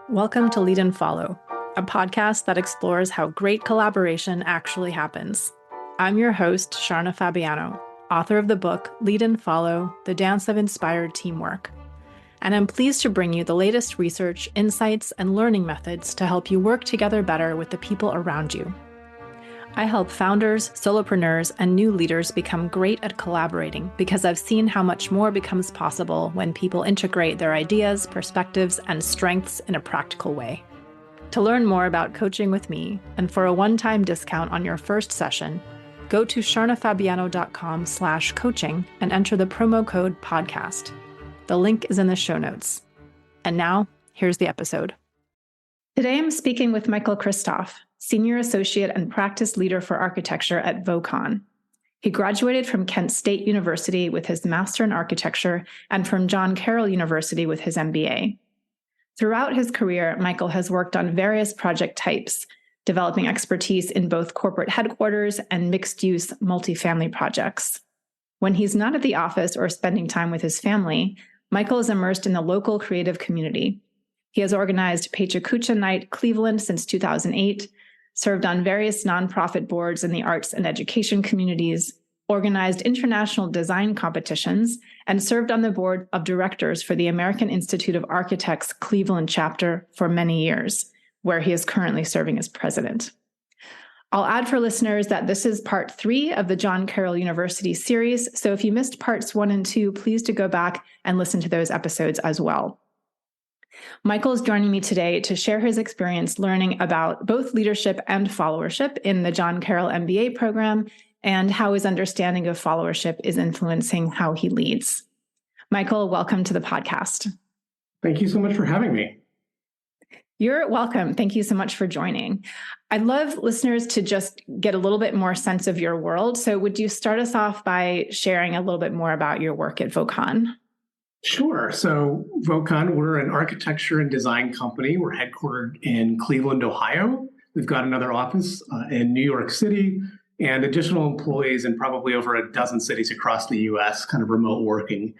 Welcome to Lead and Follow, a podcast that explores how great collaboration actually happens. I'm your host, Sharna Fabiano, author of the book Lead and Follow, The Dance of Inspired Teamwork. And I'm pleased to bring you the latest research, insights, and learning methods to help you work together better with the people around you. I help founders, solopreneurs, and new leaders become great at collaborating because I've seen how much more becomes possible when people integrate their ideas, perspectives, and strengths in a practical way. To learn more about coaching with me and for a one-time discount on your first session, go to sharnafabiano.com/coaching and enter the promo code podcast. The link is in the show notes. And now, here's the episode. Today I'm speaking with Michael Christoff, Senior Associate and Practice Leader for Architecture at Vocon. He graduated from Kent State University with his Master in Architecture and from John Carroll University with his MBA. Throughout his career, Michael has worked on various project types, developing expertise in both corporate headquarters and mixed-use multifamily projects. When he's not at the office or spending time with his family, Michael is immersed in the local creative community. He has organized PechaKucha Night Cleveland since 2008, served on various nonprofit boards in the arts and education communities, organized international design competitions, and served on the board of directors for the American Institute of Architects Cleveland chapter for many years, where he is currently serving as president. I'll add for listeners that this is part 3 of the John Carroll University series, so if you missed parts 1 and 2, please do go back and listen to those episodes as well. Michael is joining me today to share his experience learning about both leadership and followership in the John Carroll MBA program and how his understanding of followership is influencing how he leads. Michael, welcome to the podcast. Thank you so much for having me. You're welcome. Thank you so much for joining. I'd love listeners to just get a little bit more sense of your world. So would you start us off by sharing a little bit more about your work at Vocon? Sure. So Vocon, we're an architecture and design company. We're headquartered in Cleveland, Ohio. We've got another office in New York City and additional employees in probably over a dozen cities across the U.S., kind of remote working.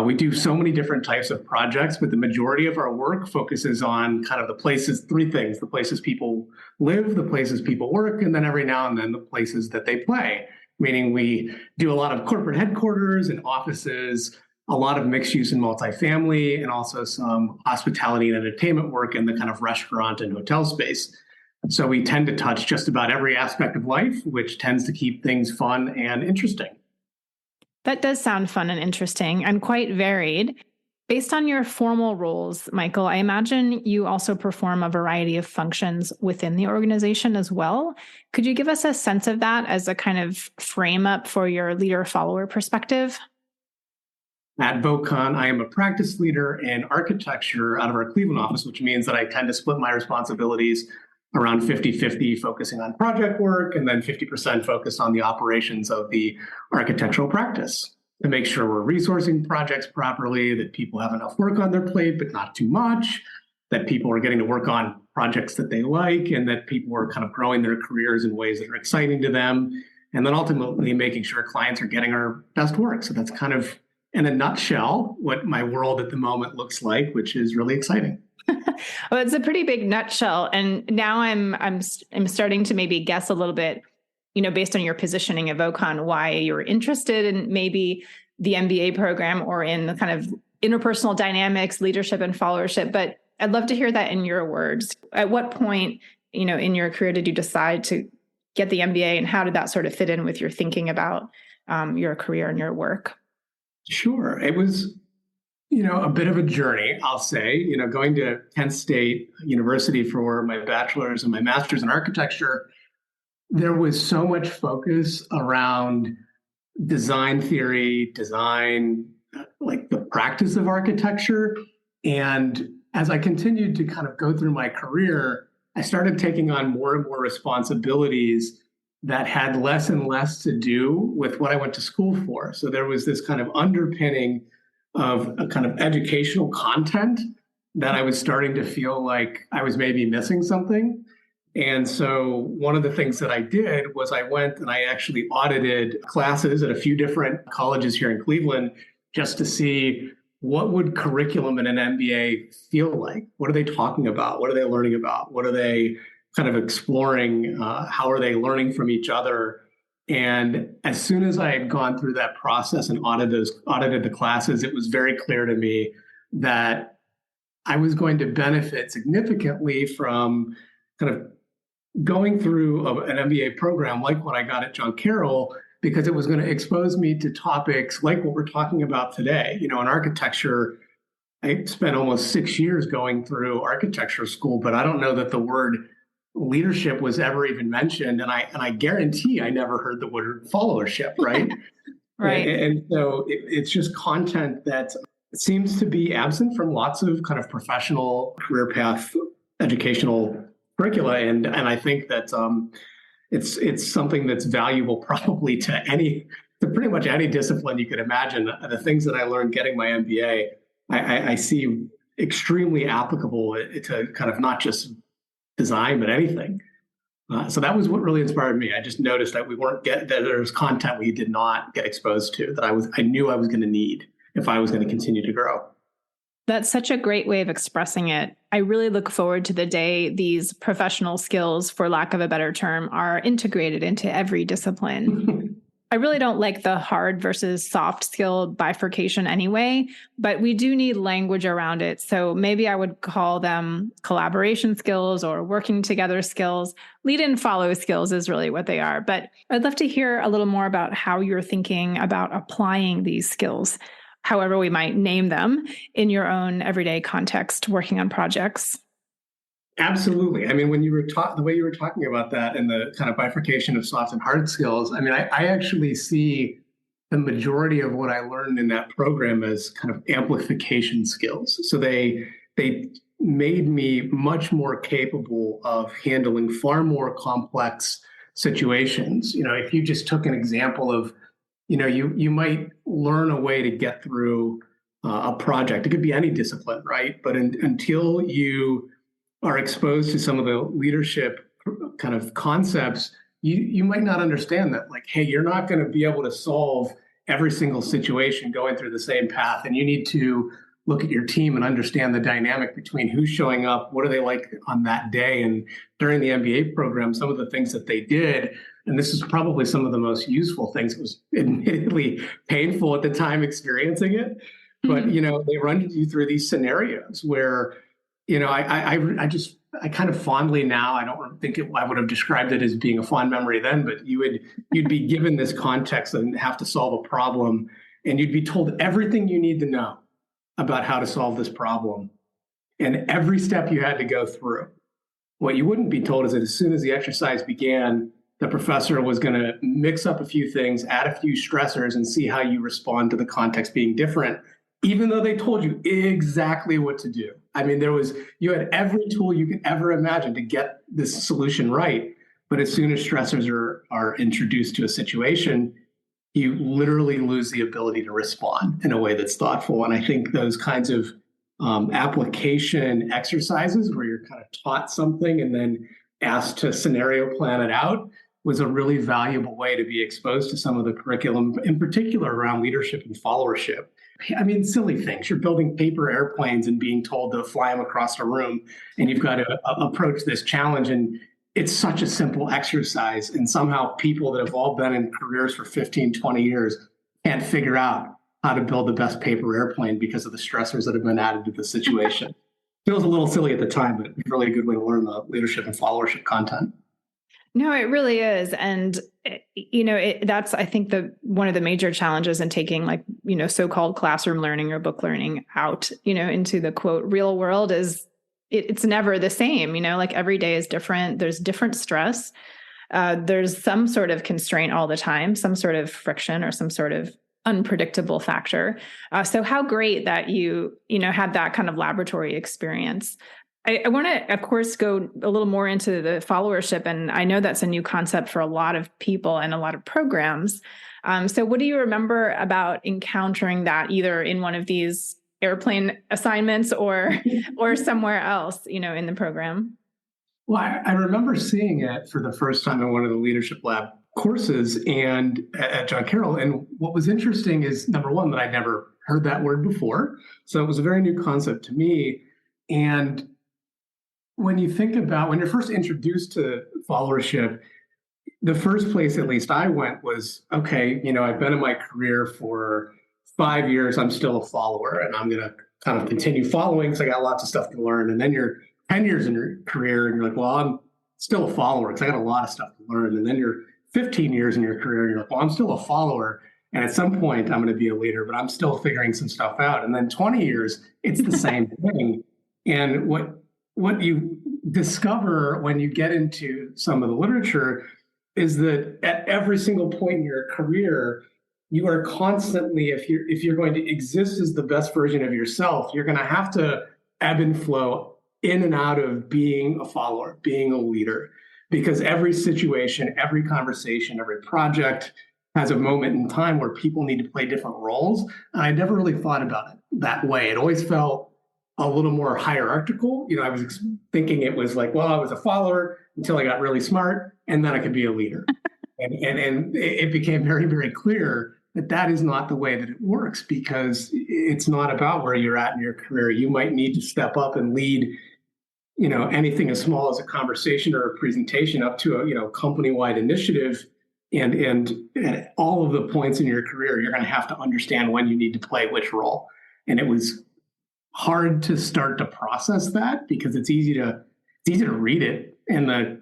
We do so many different types of projects, but the majority of our work focuses on kind of the places, 3 things: the places people live, the places people work, and then every now and then the places that they play. Meaning we do a lot of corporate headquarters and offices, a lot of mixed use and multifamily, and also some hospitality and entertainment work in the kind of restaurant and hotel space. So we tend to touch just about every aspect of life, which tends to keep things fun and interesting. That does sound fun and interesting and quite varied. Based on your formal roles, Michael, I imagine you also perform a variety of functions within the organization as well. Could you give us a sense of that as a kind of frame up for your leader-follower perspective? At Vocon, I am a practice leader in architecture out of our Cleveland office, which means that I tend to split my responsibilities around 50-50, focusing on project work, and then 50% focused on the operations of the architectural practice to make sure we're resourcing projects properly, that people have enough work on their plate, but not too much, that people are getting to work on projects that they like, and that people are kind of growing their careers in ways that are exciting to them, and then ultimately making sure clients are getting our best work. So that's kind of, in a nutshell, what my world at the moment looks like, which is really exciting. Well, it's a pretty big nutshell. And now I'm starting to maybe guess a little bit, based on your positioning at Vocon, why you're interested in maybe the MBA program or in the kind of interpersonal dynamics, leadership and followership. But I'd love to hear that in your words. At what point, in your career did you decide to get the MBA, and how did that sort of fit in with your thinking about your career and your work? Sure. It was, a bit of a journey, I'll say, going to Kent State University for my bachelor's and my master's in architecture. There was so much focus around design theory, like the practice of architecture. And as I continued to kind of go through my career, I started taking on more and more responsibilities that had less and less to do with what I went to school for. So there was this kind of underpinning of a kind of educational content that I was starting to feel like I was maybe missing something. And so one of the things that I did was I went and I actually audited classes at a few different colleges here in Cleveland just to see what would curriculum in an MBA feel like? What are they talking about? What are they learning about? What are they kind of exploring? How are they learning from each other? And as soon as I had gone through that process and audited the classes, it was very clear to me that I was going to benefit significantly from kind of going through an MBA program like what I got at John Carroll, because it was going to expose me to topics like what we're talking about today. In architecture, I spent almost 6 years going through architecture school, but I don't know that the word leadership was ever even mentioned. And I guarantee I never heard the word followership, right? Right. And so it's just content that seems to be absent from lots of kind of professional career path educational curricula. And I think that it's something that's valuable probably to pretty much any discipline you could imagine. The things that I learned getting my MBA, I see extremely applicable to kind of not just design, but anything. So that was what really inspired me. I just noticed that that there was content we did not get exposed to that I knew I was going to need if I was going to continue to grow. That's such a great way of expressing it. I really look forward to the day these professional skills, for lack of a better term, are integrated into every discipline. I really don't like the hard versus soft skill bifurcation anyway, but we do need language around it. So maybe I would call them collaboration skills or working together skills. Lead and follow skills is really what they are. But I'd love to hear a little more about how you're thinking about applying these skills, however we might name them, in your own everyday context, working on projects. Absolutely. I mean, when you were the way you were talking about that and the kind of bifurcation of soft and hard skills, I mean, I actually see the majority of what I learned in that program as kind of amplification skills. So they made me much more capable of handling far more complex situations. If you just took an example of, you might learn a way to get through a project. It could be any discipline, right? But until you are exposed to some of the leadership kind of concepts, you might not understand that, like, hey, you're not going to be able to solve every single situation going through the same path. And you need to look at your team and understand the dynamic between who's showing up, what are they like on that day. And during the MBA program, some of the things that they did, and this is probably some of the most useful things. It was admittedly painful at the time experiencing it, but, they run you through these scenarios where, I kind of fondly now, I don't think I would have described it as being a fond memory then, but you'd be given this context and have to solve a problem, and you'd be told everything you need to know about how to solve this problem and every step you had to go through. What you wouldn't be told is that as soon as the exercise began, the professor was going to mix up a few things, add a few stressors, and see how you respond to the context being different, even though they told you exactly what to do. I mean, you had every tool you could ever imagine to get this solution right. But as soon as stressors are introduced to a situation, you literally lose the ability to respond in a way that's thoughtful. And I think those kinds of application exercises where you're kind of taught something and then asked to scenario plan it out was a really valuable way to be exposed to some of the curriculum, in particular around leadership and followership. I mean, silly things. You're building paper airplanes and being told to fly them across a room, and you've got to approach this challenge. And it's such a simple exercise. And somehow people that have all been in careers for 15, 20 years can't figure out how to build the best paper airplane because of the stressors that have been added to the situation. Feels a little silly at the time, but it's really a good way to learn the leadership and followership content. No, it really is. And, that's, I think, one of the major challenges in taking so-called classroom learning or book learning out, into the quote real world is it's never the same, every day is different. There's different stress. There's some sort of constraint all the time, some sort of friction or some sort of unpredictable factor. So how great that you had that kind of laboratory experience. I want to, of course, go a little more into the followership. And I know that's a new concept for a lot of people and a lot of programs. So what do you remember about encountering that either in one of these airplane assignments or somewhere else, in the program? Well, I remember seeing it for the first time in one of the Leadership Lab courses and at John Carroll. And what was interesting is, number one, that I'd never heard that word before. So it was a very new concept to me. And when you think about when you're first introduced to followership, the first place at least I went was, okay, I've been in my career for 5 years. I'm still a follower, and I'm going to kind of continue following because I got lots of stuff to learn. And then you're 10 years in your career and you're like, well, I'm still a follower because I got a lot of stuff to learn. And then you're 15 years in your career and you're like, well, I'm still a follower. And at some point I'm going to be a leader, but I'm still figuring some stuff out. And then 20 years, it's the same thing. And what you discover when you get into some of the literature is that at every single point in your career, you are constantly, if you're going to exist as the best version of yourself, you're going to have to ebb and flow in and out of being a follower, being a leader, because every situation, every conversation, every project has a moment in time where people need to play different roles. And I never really thought about it that way. It always felt a little more hierarchical. I was thinking it was like, well, I was a follower until I got really smart, and then I could be a leader. and it became very, very clear that is not the way that it works, because it's not about where you're at in your career. You might need to step up and lead, anything as small as a conversation or a presentation up to a company-wide initiative. And at all of the points in your career, you're going to have to understand when you need to play which role. And it was hard to start to process that, because it's easy to read it in the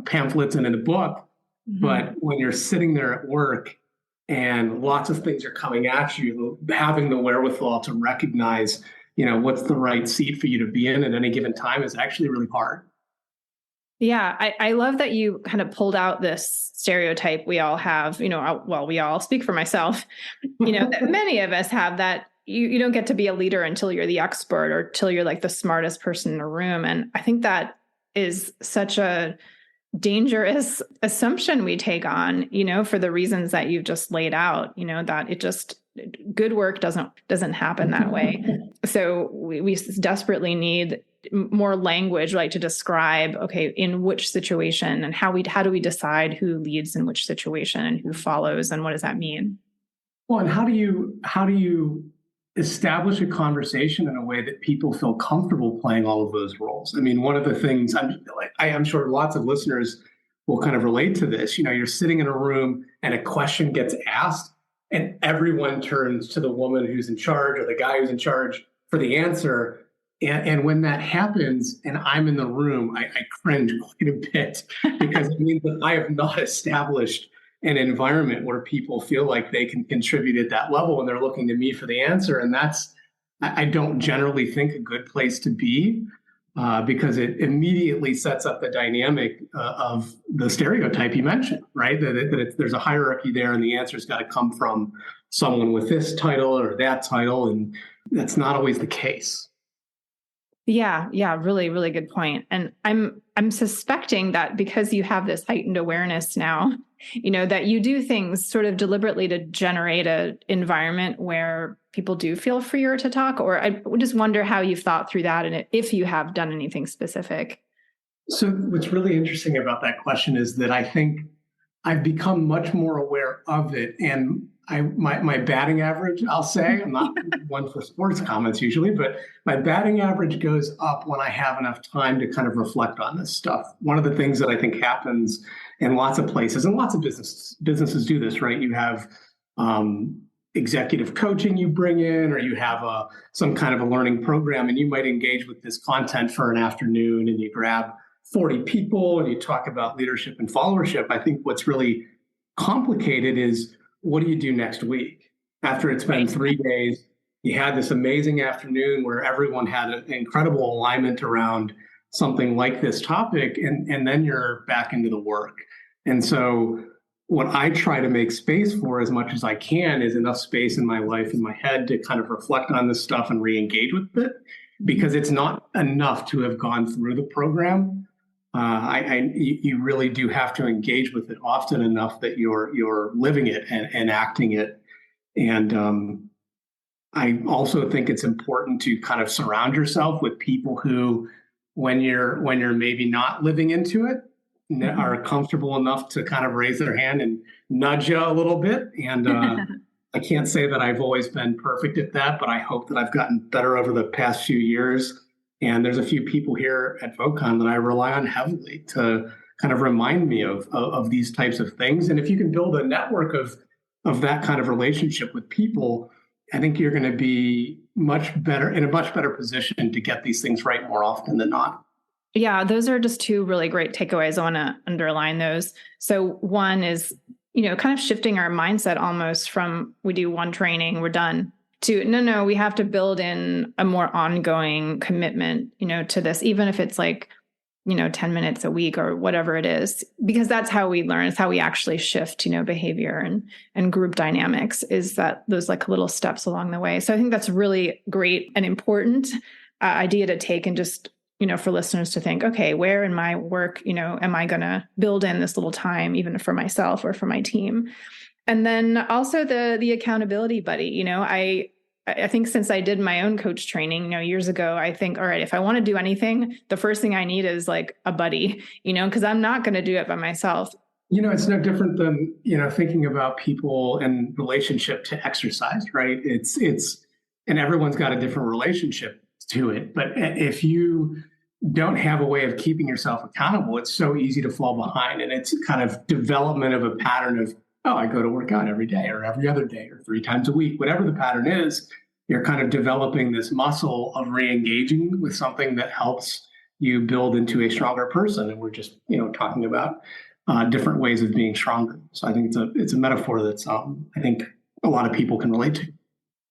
pamphlets and in the book. Mm-hmm. But when you're sitting there at work and lots of things are coming at you, having the wherewithal to recognize, what's the right seat for you to be in at any given time is actually really hard. Yeah, I love that you kind of pulled out this stereotype we all have, we all, speak for myself, that many of us have, that you don't get to be a leader until you're the expert or till you're like the smartest person in a room. And I think that is such a dangerous assumption we take on, for the reasons that you've just laid out, that good work doesn't happen that way. So we desperately need more language, like to describe, okay, in which situation and how do we decide who leads in which situation and who follows, and what does that mean? Well, and how do you establish a conversation in a way that people feel comfortable playing all of those roles? I mean, one of the things I'm sure lots of listeners will kind of relate to this. You're sitting in a room and a question gets asked, and everyone turns to the woman who's in charge or the guy who's in charge for the answer. And when that happens and I'm in the room, I cringe quite a bit, because it means that I have not established an environment where people feel like they can contribute at that level and they're looking to me for the answer. And that's, I don't generally think, a good place to be, because it immediately sets up the dynamic of the stereotype you mentioned, right? That there's a hierarchy there, and the answer's got to come from someone with this title or that title. And that's not always the case. Yeah. Really, really good point. And I'm suspecting that because you have this heightened awareness now, that you do things sort of deliberately to generate an environment where people do feel freer to talk. Or I just wonder how you've thought through that, and if you have done anything specific. So what's really interesting about that question is that I think I've become much more aware of it. And my batting average, I'll say, I'm not one for sports comments usually, but my batting average goes up when I have enough time to kind of reflect on this stuff. One of the things that I think happens in lots of places, and lots of businesses do this, right? You have executive coaching you bring in, or you have some kind of a learning program, and you might engage with this content for an afternoon, and you grab 40 people and you talk about leadership and followership. I think what's really complicated is, what do you do next week? After it's been 3 days, you had this amazing afternoon where everyone had an incredible alignment around something like this topic, and then you're back into the work. And so what I try to make space for as much as I can is enough space in my life, in my head, to kind of reflect on this stuff and re-engage with it, because it's not enough to have gone through the program. You really do have to engage with it often enough that you're living it and acting it. And I also think it's important to kind of surround yourself with people who, when you're maybe not living into it, are comfortable enough to kind of raise their hand and nudge you a little bit. And I can't say that I've always been perfect at that, but I hope that I've gotten better over the past few years. And there's a few people here at Vocon that I rely on heavily to kind of remind me of these types of things. And if you can build a network of that kind of relationship with people, I think you're going to be much better in a much better position to get these things right more often than not. Yeah, those are just two really great takeaways. I want to underline those. So one is, kind of shifting our mindset almost from we do one training, we're done, to no, we have to build in a more ongoing commitment, to this, even if it's like, 10 minutes a week or whatever it is, because that's how we learn. It's how we actually shift, behavior and group dynamics, is that those like little steps along the way. So I think that's really great and important idea to take, and just, for listeners to think, okay, where in my work, am I going to build in this little time, even for myself or for my team? And then also the accountability buddy. I think since I did my own coach training, years ago, I think, all right, if I want to do anything, the first thing I need is like a buddy, because I'm not going to do it by myself. It's no different than, thinking about people and relationship to exercise, right? And everyone's got a different relationship to it. But if you don't have a way of keeping yourself accountable, it's so easy to fall behind. And it's kind of development of a pattern of, oh, I go to work out every day or every other day or 3 times a week, whatever the pattern is. You're kind of developing this muscle of re-engaging with something that helps you build into a stronger person. And we're just, talking about different ways of being stronger. So I think it's a metaphor that's I think a lot of people can relate to.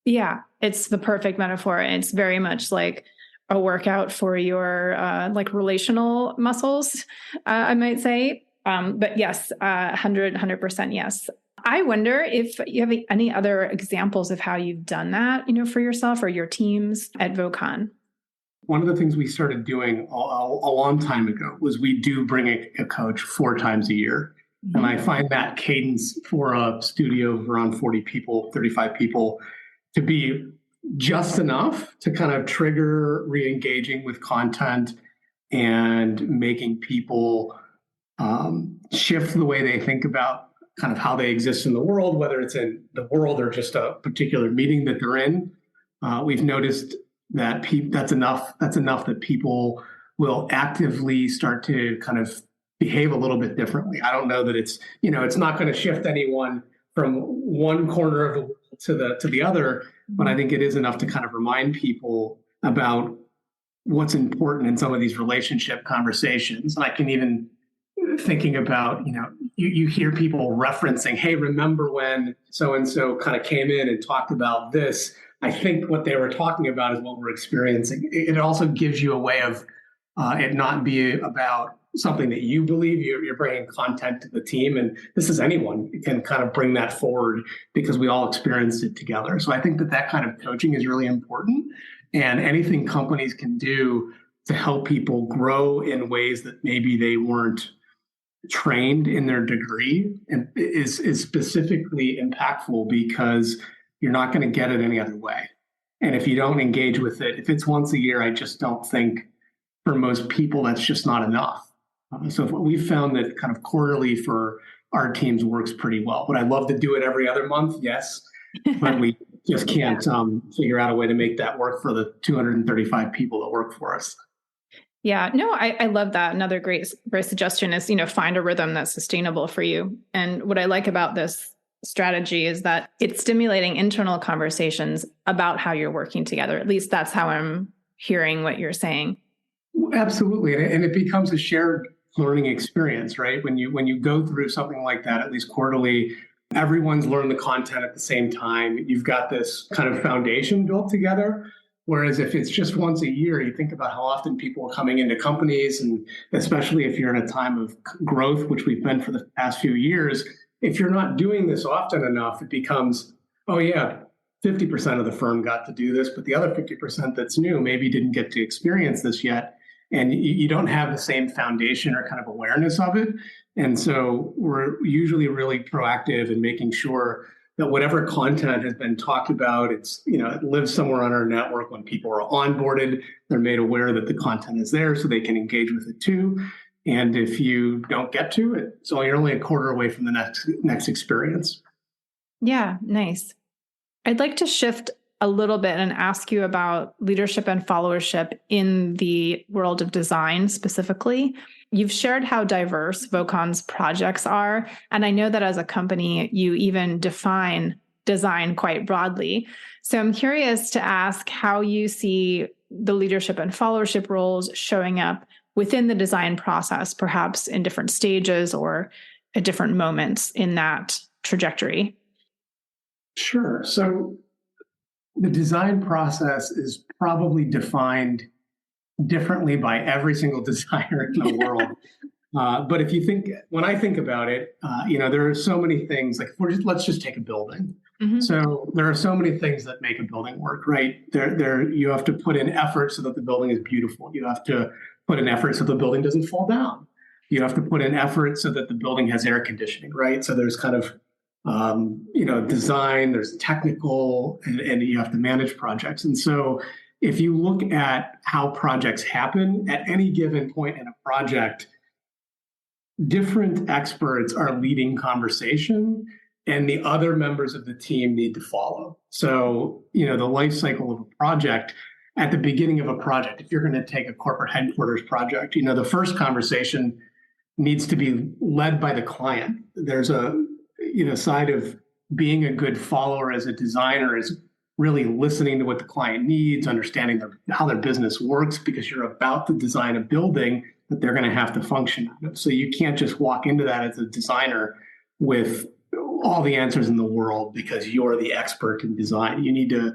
Yeah, it's the perfect metaphor. It's very much like a workout for your like relational muscles, I might say. But yes, 100% yes. I wonder if you have any other examples of how you've done that, for yourself or your teams at Vocon. One of the things we started doing a long time ago was we do bring a coach 4 times a year. Mm-hmm. And I find that cadence for a studio of around 40 people, 35 people, to be just enough to kind of trigger re-engaging with content and making people shift the way they think about kind of how they exist in the world, whether it's in the world or just a particular meeting that they're in. We've noticed that that's enough that people will actively start to kind of behave a little bit differently. I don't know that it's not going to shift anyone from one corner of the world to the other, but I think it is enough to kind of remind people about what's important in some of these relationship conversations. And I can even thinking about, you hear people referencing, hey, remember when so-and-so kind of came in and talked about this? I think what they were talking about is what we're experiencing. It also gives you a way of it not be about something that you believe. You're bringing content to the team, and this is anyone can kind of bring that forward because we all experienced it together. So I think that kind of coaching is really important, and anything companies can do to help people grow in ways that maybe they weren't trained in their degree and is specifically impactful, because you're not going to get it any other way. And if you don't engage with it, if it's once a year, I just don't think for most people that's just not enough. So we've found that kind of quarterly for our teams works pretty well. But I'd love to do it every other month, yes, but we just can't figure out a way to make that work for the 235 people that work for us. Yeah, no, I love that. Another great suggestion is, find a rhythm that's sustainable for you. And what I like about this strategy is that it's stimulating internal conversations about how you're working together. At least that's how I'm hearing what you're saying. Absolutely. And it becomes a shared learning experience, right? When you go through something like that, at least quarterly, everyone's learned the content at the same time. You've got this kind of foundation built together. Whereas if it's just once a year, you think about how often people are coming into companies, and especially if you're in a time of growth, which we've been for the past few years, if you're not doing this often enough, it becomes, oh yeah, 50% of the firm got to do this, but the other 50% that's new maybe didn't get to experience this yet. And you don't have the same foundation or kind of awareness of it. And so we're usually really proactive in making sure that whatever content has been talked about, it lives somewhere on our network. When people are onboarded, they're made aware that the content is there so they can engage with it too. And if you don't get to it, so you're only a quarter away from the next experience. Yeah, nice. I'd like to shift a little bit and ask you about leadership and followership in the world of design specifically. You've shared how diverse Vocon's projects are, and I know that as a company, you even define design quite broadly. So I'm curious to ask how you see the leadership and followership roles showing up within the design process, perhaps in different stages or at different moments in that trajectory. Sure. So the design process is probably defined differently by every single designer in the world. But when I think about it, there are so many things. Like, let's just take a building. Mm-hmm. So there are so many things that make a building work, right? You have to put in effort so that the building is beautiful. You have to put in effort so the building doesn't fall down. You have to put in effort so that the building has air conditioning, right? So there's kind of design, there's technical, and you have to manage projects. And so if you look at how projects happen at any given point in a project, different experts are leading conversation and the other members of the team need to follow. So, the life cycle of a project, at the beginning of a project, if you're going to take a corporate headquarters project, the first conversation needs to be led by the client. There's a side of being a good follower as a designer is really listening to what the client needs, understanding how their business works, because you're about to design a building that they're going to have to function out of. So you can't just walk into that as a designer with all the answers in the world because you're the expert in design. You need to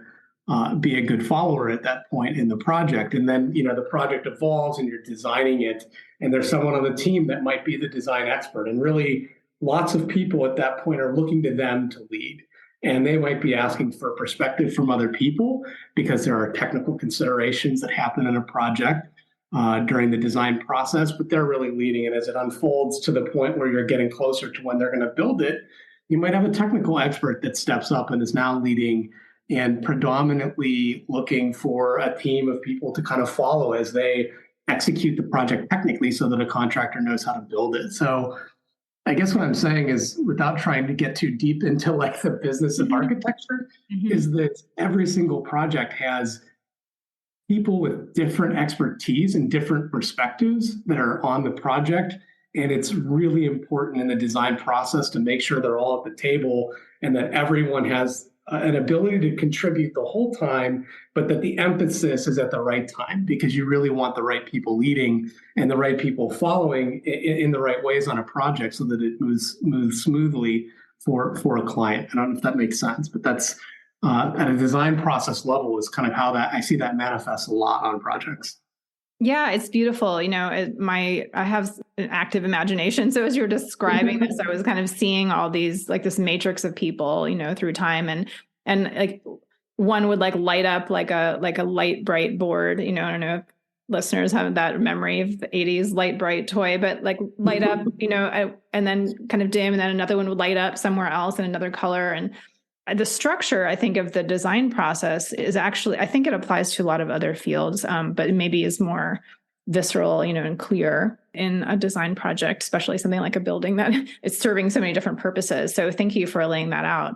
be a good follower at that point in the project. And then, the project evolves and you're designing it, and there's someone on the team that might be the design expert. And really, lots of people at that point are looking to them to lead. And they might be asking for perspective from other people because there are technical considerations that happen in a project during the design process, but they're really leading it as it unfolds to the point where you're getting closer to when they're going to build it. You might have a technical expert that steps up and is now leading and predominantly looking for a team of people to kind of follow as they execute the project technically so that a contractor knows how to build it. So I guess what I'm saying is, without trying to get too deep into like the business of architecture, is that every single project has people with different expertise and different perspectives that are on the project. And it's really important in the design process to make sure they're all at the table and that everyone has an ability to contribute the whole time, but that the emphasis is at the right time, because you really want the right people leading and the right people following in the right ways on a project so that it moves smoothly for a client. I don't know if that makes sense, but that's at a design process level is kind of how that I see that manifest a lot on projects. Yeah, it's beautiful. I have an active imagination. So as you're describing this, I was kind of seeing all these, like this matrix of people, through time, and like one would like light up like a light bright board. I don't know if listeners have that memory of the 80s light bright toy, but like light up, and then kind of dim, and then another one would light up somewhere else in another color. And the structure, I think, of the design process is actually, I think it applies to a lot of other fields, but it maybe is more visceral, and clear in a design project, especially something like a building that is serving so many different purposes. So thank you for laying that out.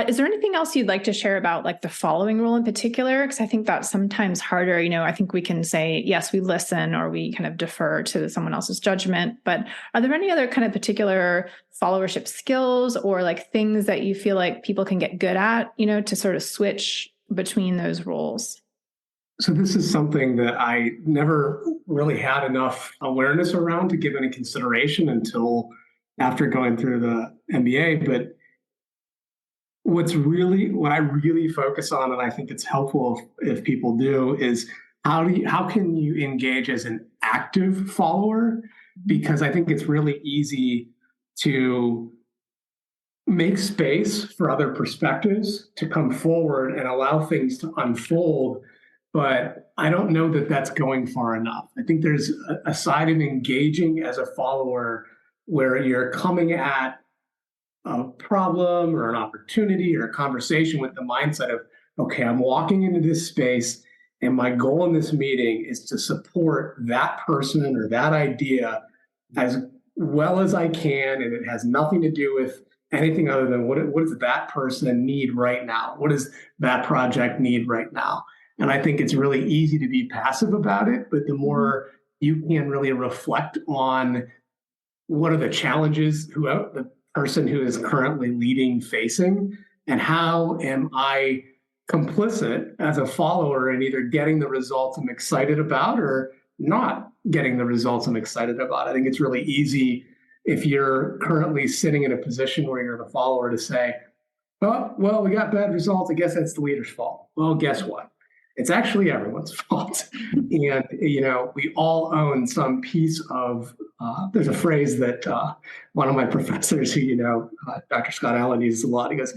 Is there anything else you'd like to share about like the following role in particular? Because I think that's sometimes harder. I think we can say, yes, we listen or we kind of defer to someone else's judgment. But are there any other kind of particular followership skills or like things that you feel like people can get good at, to sort of switch between those roles? So this is something that I never really had enough awareness around to give any consideration until after going through the MBA. But what I really focus on, and I think it's helpful if people do, is how can you engage as an active follower? Because I think it's really easy to make space for other perspectives to come forward and allow things to unfold. But I don't know that that's going far enough. I think there's a side of engaging as a follower where you're coming at a problem or an opportunity or a conversation with the mindset of, okay, I'm walking into this space and my goal in this meeting is to support that person or that idea as well as I can. And it has nothing to do with anything other than what does that person need right now? What does that project need right now? And I think it's really easy to be passive about it, but the more you can really reflect on what are the challenges who the person who is currently leading facing, and how am I complicit as a follower in either getting the results I'm excited about or not getting the results I'm excited about. I think it's really easy if you're currently sitting in a position where you're the follower to say, oh, well, we got bad results. I guess that's the leader's fault. Well, guess what? It's actually everyone's fault. And, we all own some piece of, there's a phrase that one of my professors who, Dr. Scott Allen uses a lot. He goes,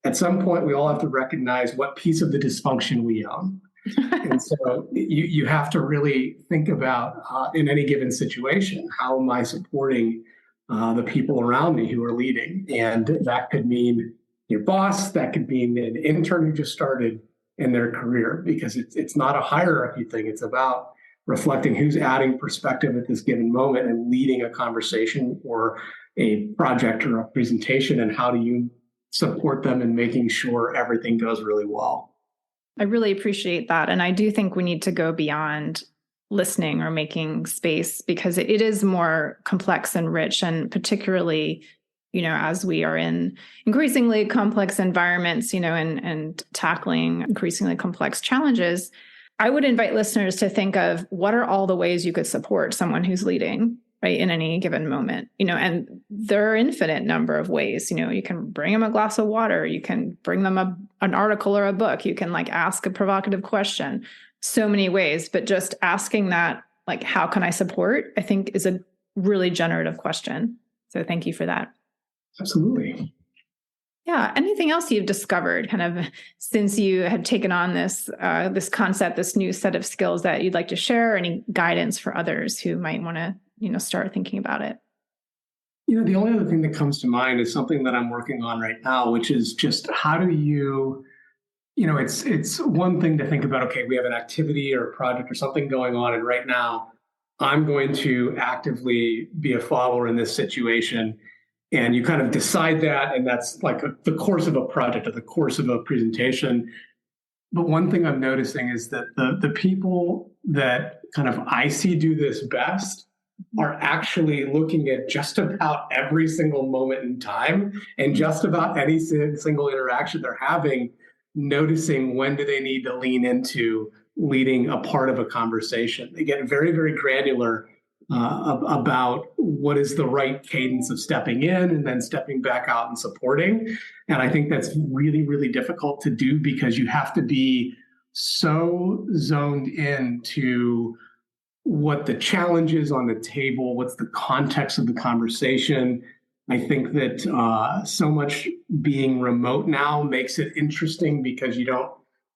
at some point, we all have to recognize what piece of the dysfunction we own. And so you have to really think about, in any given situation, how am I supporting the people around me who are leading? And that could mean your boss, that could mean an intern who just started in their career, because it's not a hierarchy thing. It's about reflecting who's adding perspective at this given moment and leading a conversation or a project or a presentation, and how do you support them in making sure everything goes really well. I really appreciate that. And I do think we need to go beyond listening or making space, because it is more complex and rich, and particularly as we are in increasingly complex environments, and tackling increasingly complex challenges, I would invite listeners to think of what are all the ways you could support someone who's leading, right, in any given moment, and there are infinite number of ways. You can bring them a glass of water, you can bring them an article or a book, you can ask a provocative question, so many ways. But just asking that, how can I support, I think is a really generative question. So thank you for that. Absolutely. Yeah. Anything else you've discovered kind of since you had taken on this concept, this new set of skills that you'd like to share? Any guidance for others who might want to, start thinking about it? The only other thing that comes to mind is something that I'm working on right now, which is just how do you, it's one thing to think about, okay, we have an activity or a project or something going on, and right now I'm going to actively be a follower in this situation. And you kind of decide that, and that's the course of a project or the course of a presentation. But one thing I'm noticing is that the people that kind of I see do this best are actually looking at just about every single moment in time and just about any single interaction they're having, noticing when do they need to lean into leading a part of a conversation. They get very, very granular about what is the right cadence of stepping in and then stepping back out and supporting. And I think that's really, really difficult to do, because you have to be so zoned in to what the challenge is on the table, what's the context of the conversation. I think that so much being remote now makes it interesting, because you don't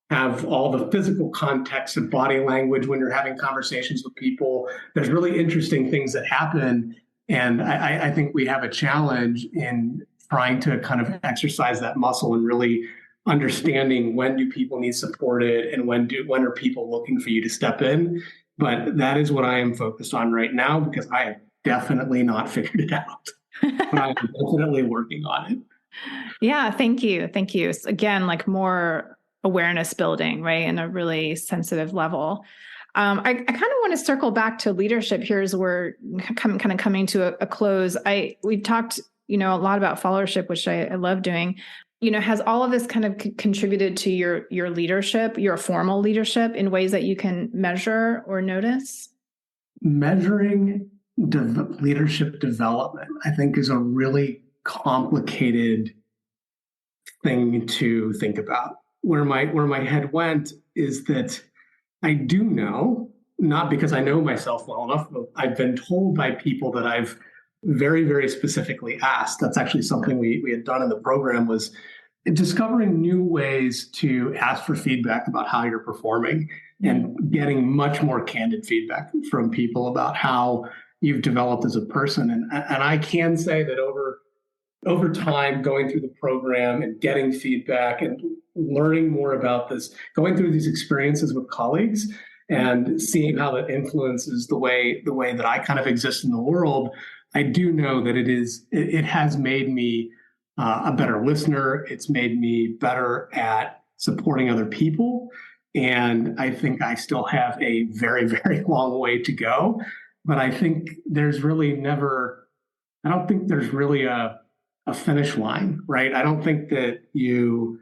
have all the physical context and body language when you're having conversations with people. There's really interesting things that happen. And I think we have a challenge in trying to kind of exercise that muscle and really understanding when do people need supported and when are people looking for you to step in. But that is what I am focused on right now, because I have definitely not figured it out. But I'm definitely working on it. Yeah, thank you. Thank you. Again, more awareness building, right? And a really sensitive level. I kind of want to circle back to leadership here as we're kind of coming to a close. We've talked, a lot about followership, which I love doing. Has all of this kind of contributed to your leadership, your formal leadership, in ways that you can measure or notice? Measuring leadership development, I think, is a really complicated thing to think about. Where my head went is that I do know, not because I know myself well enough, but I've been told by people that I've very, very specifically asked. That's actually something we had done in the program, was discovering new ways to ask for feedback about how you're performing and getting much more candid feedback from people about how you've developed as a person. And I can say that over time, going through the program and getting feedback and learning more about this, going through these experiences with colleagues and seeing how that influences the way that I kind of exist in the world, I do know that it has made me a better listener. It's made me better at supporting other people. And I think I still have a very, very long way to go. But I think there's really I don't think there's really a finish line, right? I don't think that you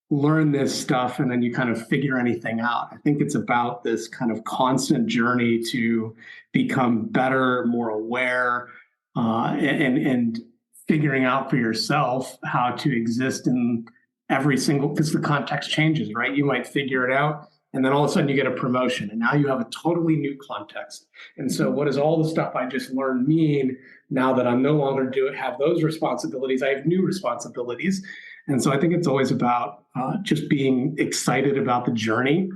learn this stuff and then you kind of figure anything out. I think it's about this kind of constant journey to become better, more aware, and figuring out for yourself how to exist in every single, because the context changes, right? You might figure it out and then all of a sudden you get a promotion and now you have a totally new context. And so what does all the stuff I just learned mean now that I'm no longer have those responsibilities? I have new responsibilities. And so I think it's always about just being excited about the journey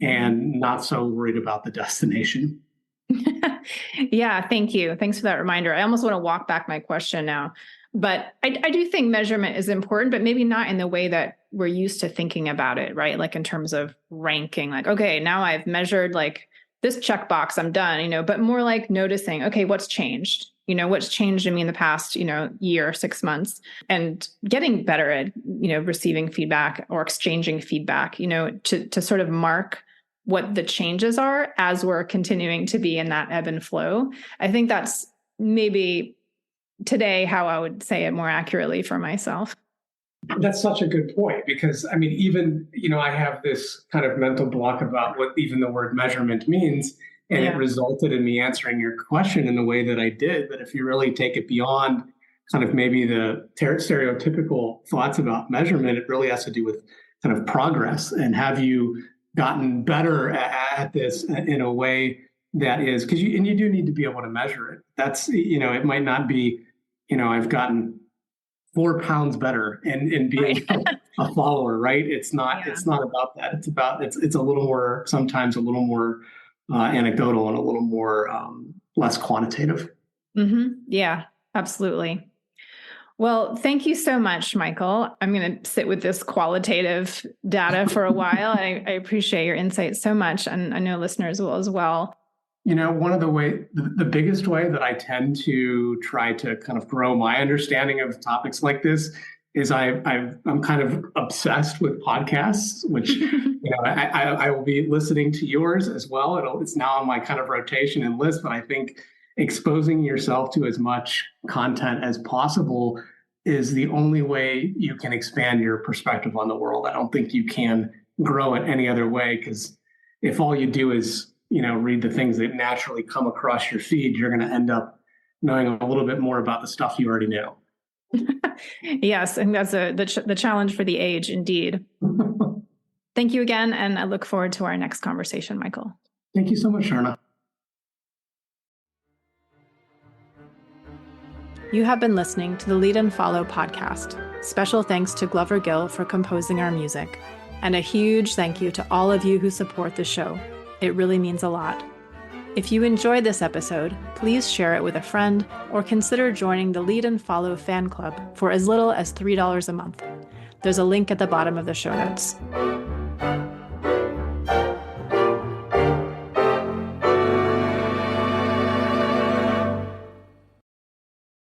and not so worried about the destination. Yeah, thank you. Thanks for that reminder. I almost want to walk back my question now, but I do think measurement is important, but maybe not in the way that we're used to thinking about it, right? Like in terms of ranking, like, okay, now I've measured like this checkbox, I'm done, but more like noticing, okay, what's changed? What's changed in me in the past, year, 6 months, and getting better at, receiving feedback or exchanging feedback, to sort of mark what the changes are as we're continuing to be in that ebb and flow. I think that's maybe today how I would say it more accurately for myself. That's such a good point, because I mean, even, I have this kind of mental block about what even the word measurement means. And It resulted in me answering your question in the way that I did. But if you really take it beyond kind of maybe the stereotypical thoughts about measurement, it really has to do with kind of progress. And have you gotten better at this in a way that is, because you do need to be able to measure it. That's, it might not be, I've gotten 4 pounds better in being a follower, right? It's not about that. It's about, it's a little more, sometimes a little more anecdotal and a little more less quantitative. Mm-hmm. Yeah, absolutely. Well, thank you so much, Michael. I'm going to sit with this qualitative data for a while. I appreciate your insights so much, and I know listeners will as well. One of the biggest way that I tend to try to kind of grow my understanding of topics like this is I'm kind of obsessed with podcasts, which I will be listening to yours as well. It's now on my kind of rotation and list, but I think exposing yourself to as much content as possible is the only way you can expand your perspective on the world. I don't think you can grow it any other way, because if all you do is, read the things that naturally come across your feed, you're going to end up knowing a little bit more about the stuff you already knew. Yes, and that's the challenge for the age, indeed. Thank you again, and I look forward to our next conversation, Michael. Thank you so much, Sharna. You have been listening to the Lead and Follow podcast. Special thanks to Glover Gill for composing our music, and a huge thank you to all of you who support the show. It really means a lot. If you enjoyed this episode, please share it with a friend or consider joining the Lead and Follow fan club for as little as $3 a month. There's a link at the bottom of the show notes.